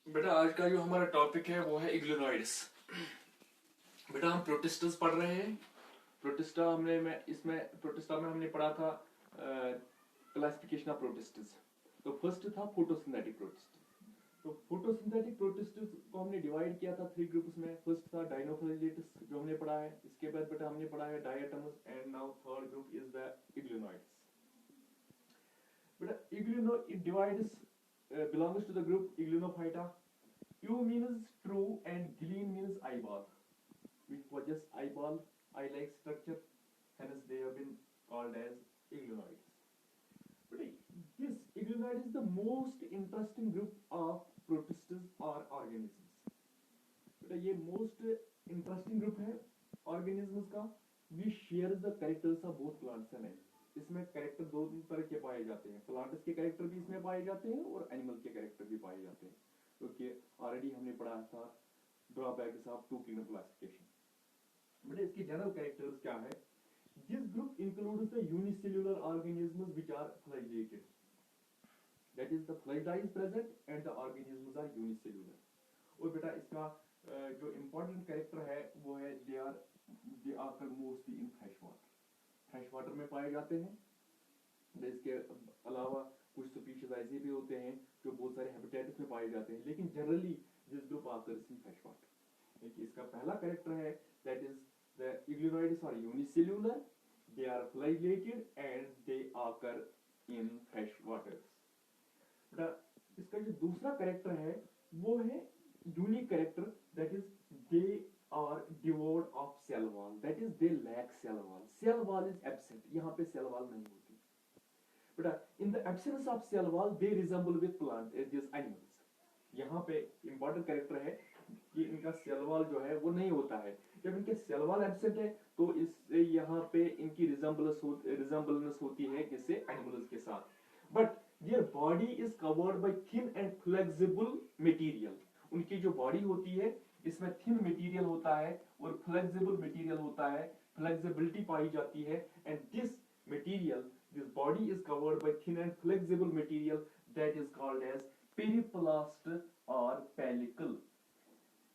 बेटा आज का जो हमारा टॉपिक है वो है इग्लिनोइड्स। बेटा हम प्रोटिस्टस पढ़ रहे हैं। प्रोटिस्टा में हमने पढ़ा था क्लासिफिकेशन ऑफ प्रोटिस्टस। तो फर्स्ट था फोटोसिंथेटिक प्रोटिस्टस। तो फोटोसिंथेटिक प्रोटिस्टस को हमने डिवाइड किया था 3 ग्रुप्स में। फर्स्ट था डाइनोफ्लाजेलेटस जो हमने पढ़ा है। इसके बाद बेटा हमने पढ़ा है diatoms and now third group is the euglenoids. बेटा it divides belongs to the group Iglinophyta. U means true and glean means eyeball, which possess eyeball, eye-like structure. Hence, they have been called as iglinoids. But this iglinoid is the most interesting group of protists or organisms. But ये most interesting group है organisms का, which shares the characters of both plants and animals. इसमें character दो तरह के पाए जाते हैं। प्लांट्स के कैरेक्टर भी इसमें पाए जाते हैं और एनिमल के कैरेक्टर भी पाए जाते हैं। क्योंकि ऑलरेडी हमने पढ़ा था drawbacks of two kingdom classification. But इसकी जनरल कैरेक्टर्स क्या है? This group includes the unicellular organisms which are flagellated. That is the flagella is present and the organisms are unicellular. और बेटा इसका जो इंपॉर्टेंट कैरेक्टर है वो है दे आकर mostly in fresh water. Fresh water में पाए जाते हैं। इसके अलावा कुछ स्पीशीज ऐसे भी होते हैं जो बहुत सारे हैबिटेट्स में पाए जाते हैं, लेकिन generally this group occurs in fresh water. इसका पहला कैरेक्टर है that is the euglenoids are unicellular, they are flagellated and they occur in fresh water. इसका जो दूसरा कैरेक्टर है वो है unique character, that is they are devoid of cell wall, that is they lack cell wall. Cell wall is absent. यहाँ पे cell wall नहीं होती। But in the absence of cell wall they resemble with plant these animals. यहाँ पे important character है कि इनका cell wall जो है वो नहीं होता है। जब इनके cell wall absent है तो इससे यहाँ पे इनकी resemblance होती है किससे? animals के साथ। But their body is covered by thin and flexible material. उनकी जो body होती है इसमें थिन मटेरियल होता है और फ्लेक्सिबल मटेरियल होता है। फ्लेक्सिबिलिटी पाई जाती है and this material, this body is covered by thin and flexible material that is called as periplast और पेलिकल।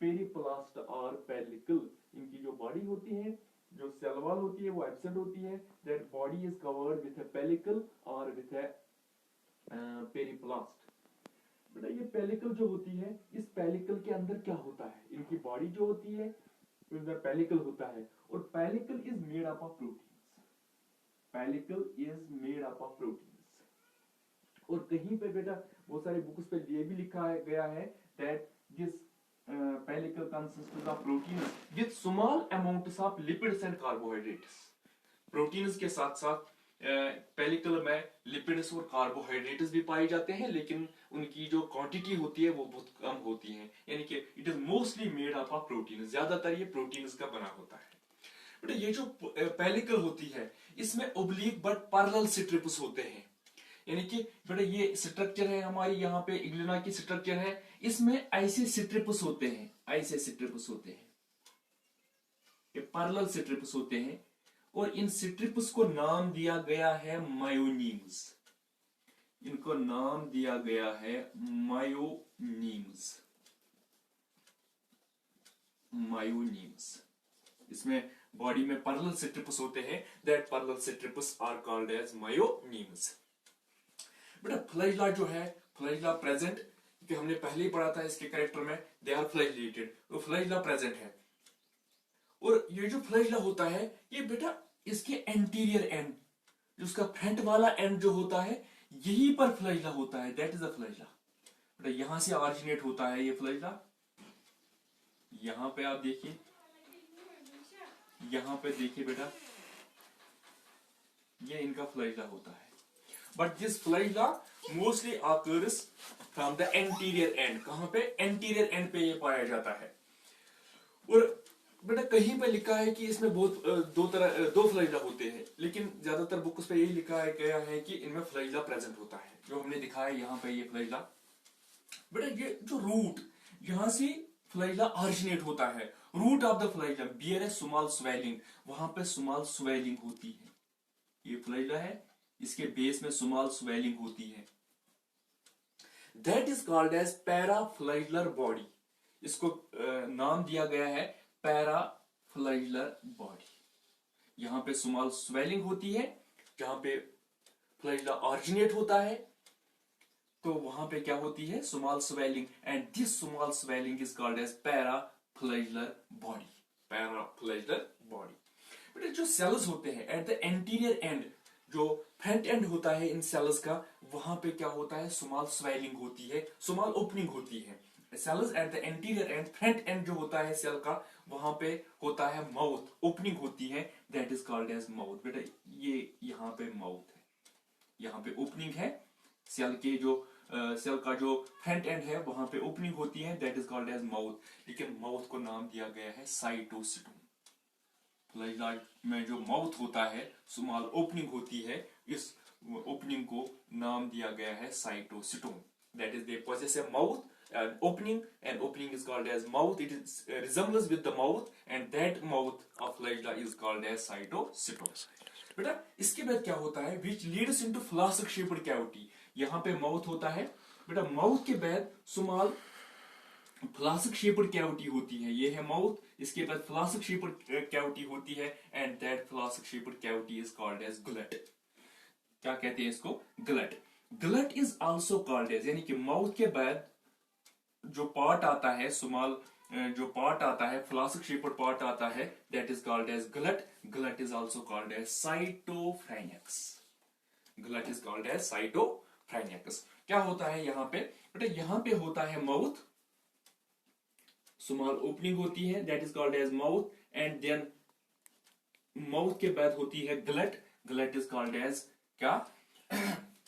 पेरिप्लास्ट और पेलिकल इनकी जो बॉडी होती है, जो सेल वॉल होती है वो एब्सेंट होती है। That body is covered with a pellicle और विथ अ पेरिप्लास्ट। बेटा ये पेलिकल जो होती है, इस पेलिकल के अंदर क्या होता है? इनकी बॉडी जो होती है उसमें पेलिकल होता है और pellicle is made up of proteins. Pellicle is made up of proteins. और कहीं पे बेटा बहुत सारे बुक्स पे ये भी लिखा गया है that this pellicle consists of proteins with small amounts of lipids and carbohydrates. Proteins के साथ साथ पेलिकल में लिपिड्स और कार्बोहाइड्रेट्स भी पाए जाते हैं, लेकिन उनकी जो क्वांटिटी होती है वो बहुत कम होती है। यानी कि it is mostly made up of protein. ज्यादातर ये प्रोटीन्स का बना होता है। बेटा ये जो पेलिकल होती है इसमें ओब्लिक बट पैरेलल स्ट्रिप्स होते हैं। यानी कि बेटा ये स्ट्रक्चर है हमारी, यहाँ पे इग्लिना की स्ट्रक्चर है, इसमें ऐसे स्ट्रिप्स होते हैं, ऐसे स्ट्रिप्स होते हैं, ये पैरेलल स्ट्रिप्स होते हैं और इन स्ट्रिप्स को नाम दिया गया है मायोनीम्स। इनको नाम दिया गया है मायोनीम्स। मायोनीम्स इसमें बॉडी में पैरेलल स्ट्रिप्स होते हैं, that parallel strips are called as myonemes. बेटा फ्लैजिला जो है, फ्लैजिला प्रेजेंट, क्योंकि हमने पहले ही पढ़ा था इसके कैरेक्टर में, दे आर फ्लैजिलेटेड, तो फ्लैजिला प्रेजेंट है। और ये जो फ्लैजिला होता है ये बेटा इसके एंटीरियर एंड, जो उसका फ्रंट वाला एंड जो होता है यहीं पर फ्लैजिला होता है, दैट इज द फ्लैजिला। बेटा यहां से ऑरिजिनेट होता है ये फ्लैजिला। यहां पे आप देखिए, यहां पे देखिए बेटा ये इनका फ्लैजिला होता है। But this flagella mostly occurs from the anterior and. कहां पे? एंटीरियर एंड पे ये पाया जाता है। और बेटा कहीं पे लिखा है कि इसमें बहुत दो फ्लैजिला होते हैं, लेकिन ज्यादातर बुक्स पे यही लिखा गया है कि इनमें फ्लैजिला प्रेजेंट होता है, जो हमने दिखाया यहाँ पे ये फ्लैजिला। बेटा ये जो रूट, यहां से फ्लैजिला ऑरिजिनेट होता है। Root of the flagella bear a small swelling, वहां पे स्मॉल स्वेलिंग होती है। ये फ्लैजिला है, इसके बेस में स्मॉल स्वेलिंग होती है। That is called as paraflagellar body. इसको नाम दिया गया है पैराफ्लैजुलर बॉडी। यहां पे स्मॉल स्वेलिंग होती है, जहां पे फ्लैजुला ऑरिजिनेट होता है, तो वहां पे क्या होती है, small swelling, and this small swelling is called as paraflagellar body. Paraflagellar body. बेटा जो सेल्स होते हैं एट द एंटीरियर एंड, जो फ्रंट एंड होता है इन सेल्स का, वहां पे क्या होता है, स्मॉल स्वेलिंग होती है, स्मॉल ओपनिंग होती है। Cells at the anterior end, front end जो होता है सेल का, वहां पे होता है माउथ, ओपनिंग होती है, that is called as mouth. बेटा ये यहाँ पे माउथ है, यहाँ पे ओपनिंग है, सेल के जो सेल का जो फ्रंट एंड है वहां पे ओपनिंग होती है, that is called as mouth. लेकिन माउथ को नाम दिया गया है साइटोसिटोम। फ्लैजुला में जो माउथ होता है, स्मॉल ओपनिंग होती है, इस ओपनिंग को नाम दिया गया है cytostome. That is they possess a mouth and opening is called as mouth. It is resembles with the mouth, and that mouth of flagella is called as cytocitome. बेटा इसके बाद क्या होता है, which leads into flask shaped cavity। यहाँ पे mouth होता है, बेटा माउथ के बाद स्मॉल फ्लास्क शेप्ड कैविटी होती है, ये है माउथ, इसके बाद फ्लास्क शेप्ड कैविटी होती है, and that flask shaped cavity is called as gullet. क्या कहते हैं इसको, gullet. Gullet is also called as, यानी कि माउथ के बाद जो पार्ट आता है, स्मॉल जो पार्ट आता है, फ्लास्क शेप्ड पार्ट आता है, that is called as gullet. Gullet is also called as cytopharynx. Gullet is called as cytopharynx. क्या होता है यहाँ पे, बेटा यहाँ पे होता है माउथ, स्मॉल ओपनिंग होती है, that is called as mouth, and then mouth के बाद होती है gullet. Gullet is called as क्या,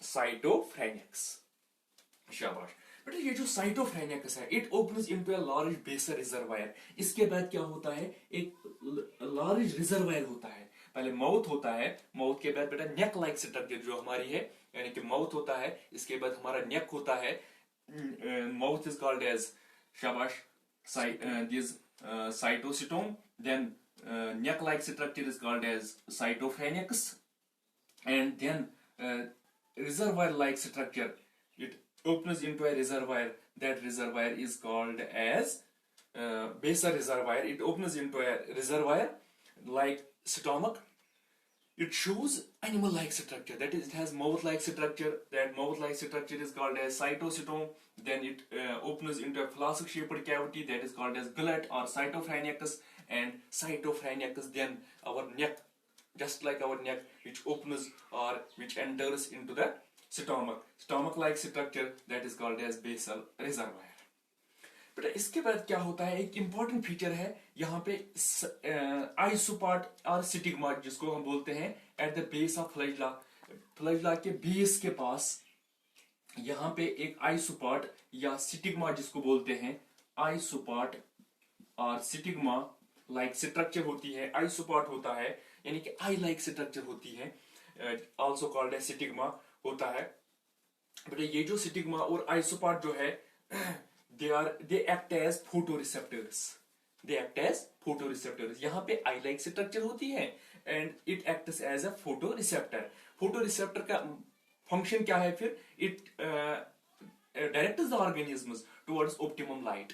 साइटोफ्राइनेक्स। शाबाश। बेटा ये जो साइटोफ्राइनेक्स है, it opens into a large basal reservoir. इसके बाद क्या होता है, एक लार्ज रिजर्वायर होता है। पहले माउथ होता है, माउथ के बाद बेटा नेक लाइक स्ट्रक्चर जो हमारी है, यानी कि माउथ होता है, इसके बाद हमारा नेक होता है, माउथ इज कॉल्ड एज, शाबाश, this cytocitome, then neck like structure is called as cytopharynx, and then reservoir like structure, it opens into a reservoir, that reservoir is called as basal reservoir. It opens into a reservoir like stomach. It shows animal like structure, that is, it has mouth like structure, that mouth like structure is called as cytocitome. Then it opens into a flask shaped cavity, that is called as gullet or cytopharynx. And cytopharynx, then our neck, just like our neck, which opens or which enters into the stomach, stomach like structure, that is called as basal reservoir. बेटा इसके बाद क्या होता है, एक important feature है यहाँ पे, आइसोपार्ट और स्टिग्मा, जिसको हम बोलते हैं at the base of flagella. Flagella के बेस के पास यहाँ पे एक आइसोपार्ट या स्टिग्मा जिसको बोलते हैं, आइसोपार्ट और स्टिग्मा लाइक स्ट्रक्चर होती है। आइसोपार्ट होता है यानी कि आई लाइक स्ट्रक्चर होती है, आल्सो कॉल्ड एज स्टिग्मा होता है। बेटा ये जो स्टिग्मा और आइसोपार्ट जो है, they act as photoreceptors. They act as photoreceptors. यहाँ पे आई लाइक स्ट्रक्चर होती है and it acts as a photoreceptor. Photoreceptor का फंक्शन क्या है फिर, it directs the organisms towards optimum light.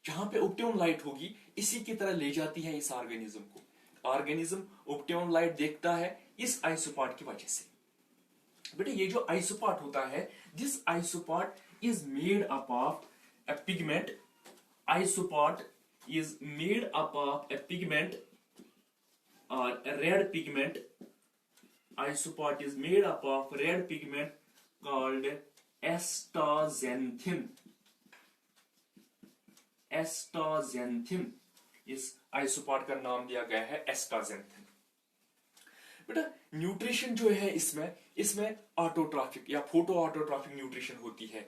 जहां पे ऑप्टिमम लाइट होगी इसी की तरह ले जाती है इस ऑर्गेनिज्म को। ऑर्गेनिज्म ऑप्टिमम लाइट देखता है इस आइसोपार्ट की वजह से। बेटा ये जो आइसोपार्ट होता है, this eyespot is made up of a pigment. Isopart is made up of a pigment or a red pigment. Isopart is made up of red pigment called astaxanthin. Astaxanthin इस आइसोपार्ट का नाम दिया गया है एस्टाजेंथिन। बेटा nutrition जो है इसमें ऑटोट्रॉफिक या फोटो ऑटोट्रॉफिक न्यूट्रिशन होती है,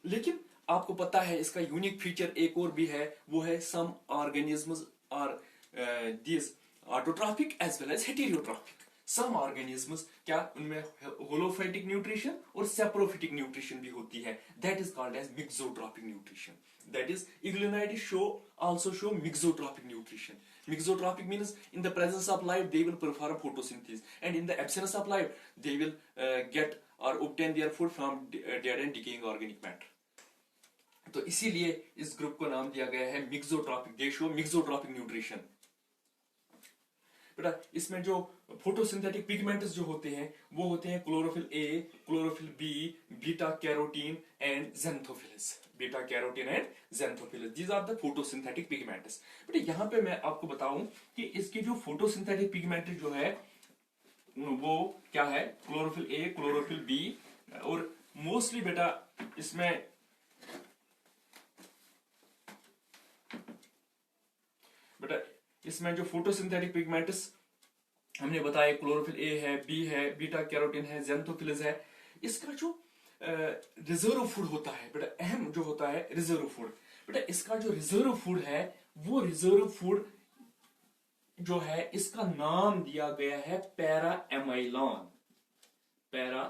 लेकिन आपको पता है इसका यूनिक फीचर एक और भी है, वो है some organisms are this autotrophic as well as heterotrophic. Some organisms क्या उनमें होलोफाइटिक न्यूट्रिशन और सेप्रोफिटिक न्यूट्रिशन भी होती है, that is called as mixotrophic nutrition. That is euglenoids also show mixotropic nutrition. Mixotropic means in the presence of light they will perform photosynthesis, and in the absence of light they will get or obtain their food from dead and decaying organic matter. तो इसीलिए इस group को नाम दिया गया है mixotrophic. दे show mixotrophic nutrition. बेटा इसमें जो फोटोसिंथेटिक पिगमेंट्स जो होते हैं वो होते हैं chlorophyll A, chlorophyll B, beta carotene and xanthophylls. Beta carotene and xanthophylls, these are the photosynthetic pigments. बेटा यहाँ पे मैं आपको बताऊं कि इसकी जो फोटोसिंथेटिक पिगमेंट जो है वो क्या है, क्लोरोफिल ए, क्लोरोफिल बी, और मोस्टली बेटा इसमें जो फोटोसिंथेटिक पिगमेंट्स हमने बताया क्लोरोफिल ए है, बी है, बीटा कैरोटीन है, ज़ैंथोफिलस है। इसका जो रिजर्व फूड होता है बेटा, अहम जो होता है रिजर्व फूड, बेटा इसका जो रिजर्व फूड है वो रिजर्व फूड जो है इसका नाम दिया गया है paramylon. Para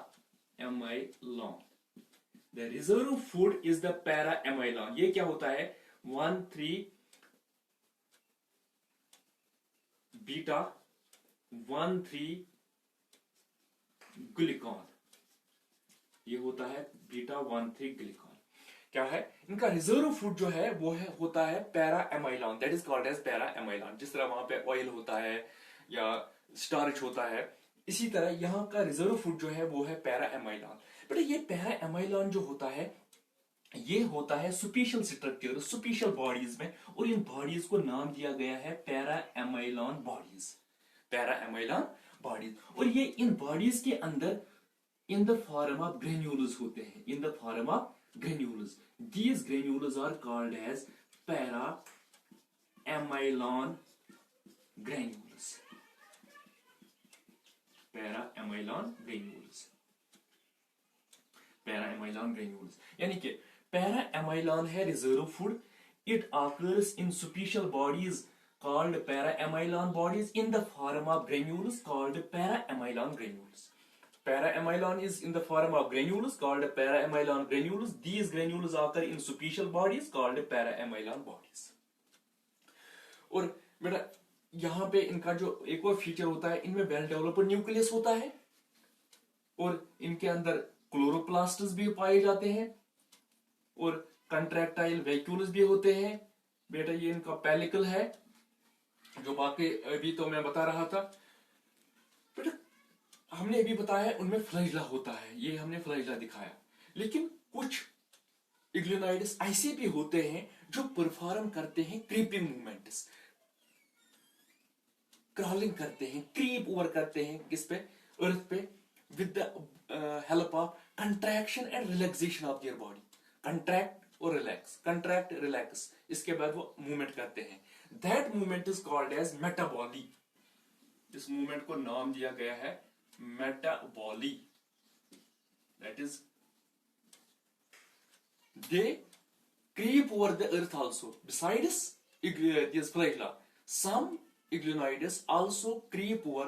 एमाइलॉन, the reserve food is the paramylon. ये क्या होता है, 1,3 बीटा 1,3 ग्लूकान, ये होता है बीटा 1,3 ग्लूकान। क्या है इनका रिजर्व फूड जो है वो है होता है paramylon, that is called as paramylon. जिस तरह वहां पे ऑयल होता है या स्टार्च होता है, इसी तरह यहाँ का रिजर्व फूड जो है वो है पैरा एमाइलॉन। बट ये पैरा एमाइलॉन जो होता है ये होता है सुपीशियल स्ट्रक्चर, सुपीशियल बॉडीज में, और इन बॉडीज को नाम दिया गया है पैरा एमाइलॉन बॉडीज। पैरा एमाइलॉन बॉडीज, और ये इन बॉडीज के अंदर in the form of granules होते हैं, in the form of granules. These granules are called as para amylon granules. Para amylon granules. Para amylon granules. यानी कि para amylon है reserve food. It occurs in superficial bodies called para amylon bodies in the form of granules called para amylon granules. Para-amylon is in the form of granules called para-amylon granules. These granules occur in superficial bodies called para-amylon bodies. और बेटा यहाँ पे इनका जो एक और feature होता है, इनमें वेल डेवलप्ड न्यूक्लियस होता है और इनके अंदर क्लोरोप्लास्ट्स भी पाए जाते हैं और कंट्रैक्टाइल वैक्यूल्स भी होते हैं। बेटा ये इनका पेलिकल है, जो बाकी अभी तो मैं बता रहा था। बेटा हमने अभी बताया उनमें फ्लैजिला होता है, ये हमने फ्लैजिला दिखाया, लेकिन कुछ इग्लियोनाइड्स ऐसे भी होते हैं जो परफॉर्म करते हैं क्रीपिंग मूवमेंट्स, क्रॉलिंग करते हैं, क्रीप ओवर करते हैं किस पे, अर्थ पे, with the help of contraction and relaxation of their body. Contract और रिलैक्स, कंट्रैक्ट रिलैक्स, इसके बाद वो मूवमेंट करते हैं। That movement is called as metaboly. इस मूवमेंट को नाम दिया गया है metaboly. That is, they creep over the earth also. Besides these flagella, some iglionoids also creep over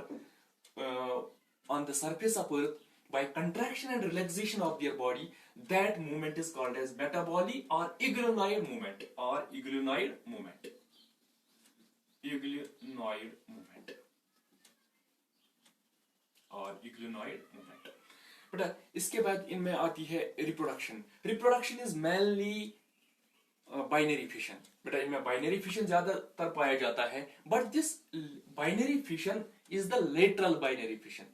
on the surface of earth by contraction and relaxation of their body. That movement is called as metaboly or iglionoid movement or iglionoid movement. Iglionoid movement और इग्लियोनॉइड movement. बेटा इसके बाद इनमें आती है reproduction. Reproduction is mainly binary fission. बेटा इनमें binary fission ज्यादातर पाया जाता है, but this binary fission is the lateral binary fission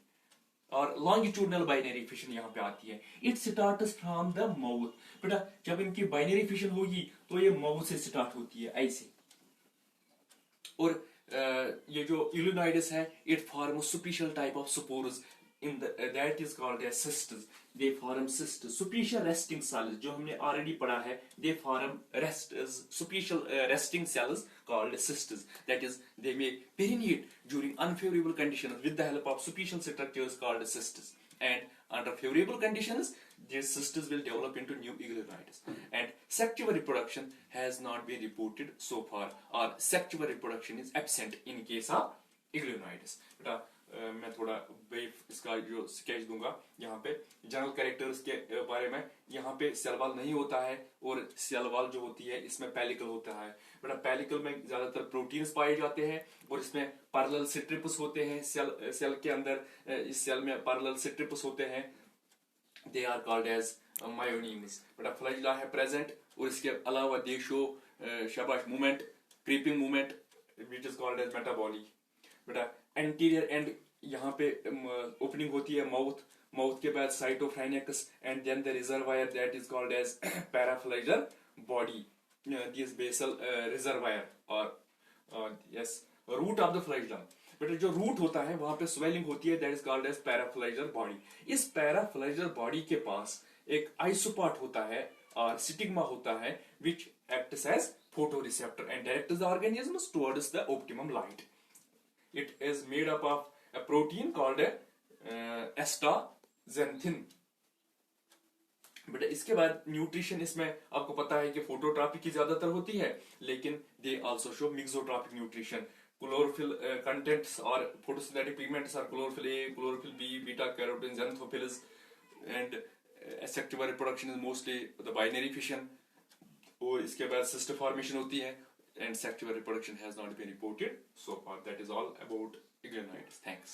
और लॉन्गिट्यूडनल बाइनरी फिशन यहाँ पे आती है। It starts from the mouth. बेटा जब इनकी बाइनरी फिशन होगी तो ये माउथ से स्टार्ट होती है ऐसे, और ये जो इग्लियोनाइड्स है it form special type of spores in that is called as cysts. They form cysts, special resting cells, जो हमने ऑलरेडी पढ़ा है। They form special resting cells called cystis. That is, they may permeate during unfavorable conditions with the help of superficial structures called cystis. And under favorable conditions, these cystis will develop into new iglionoids. And sexual reproduction has not been reported so far, or sexual reproduction is absent in case of iglionoids. मैं थोड़ा brief इसका जो sketch दूंगा यहाँ पे general characters के बारे में। यहाँ पे सेल वॉल नहीं होता है और सेल वॉल जो होती है इसमें पेलिकल होता है। बेटा पेलिकल में ज्यादातर प्रोटीन्स पाए जाते हैं और इसमें पैरेलल स्ट्रिप्स होते हैं। सेल के अंदर इस सेल में पैरेलल स्ट्रिप्स होते हैं, they are called as myonemes. बेटा फ्लैजिला है प्रेजेंट और इसके अलावा दे शो शाबाश movement, creeping movement which is called as metaboly. बेटा एंटीरियर एंड यहाँ पे ओपनिंग होती है माउथ, माउथ के बाद cytopharynx and then the reservoir that is called as paraflagellar body, this basal reservoir और yes root of the flagellum. But जो root होता है वहां पे स्वेलिंग होती है, that is called as paraflagellar body. इस पैराफ्लाइजर बॉडी के पास एक आइसोपार्ट होता है और स्टिग्मा होता है which acts as photoreceptor and directs the organisms towards the optimum light. It is made up of a protein called astaxanthin. But इसके बाद न्यूट्रिशन इसमें आपको पता है कि फोटोट्रॉपिक की ज्यादातर होती है, लेकिन they also show mixotrophic nutrition. Chlorophyll contents और photosynthetic pigments are chlorophyll A, chlorophyll B, beta carotene, xanthophyls, and asexual reproduction is mostly the binary fission। और इसके बाद सिस्टर फॉर्मेशन होती है and sexual reproduction has not been reported so far. That is all about euglenoids. Thanks.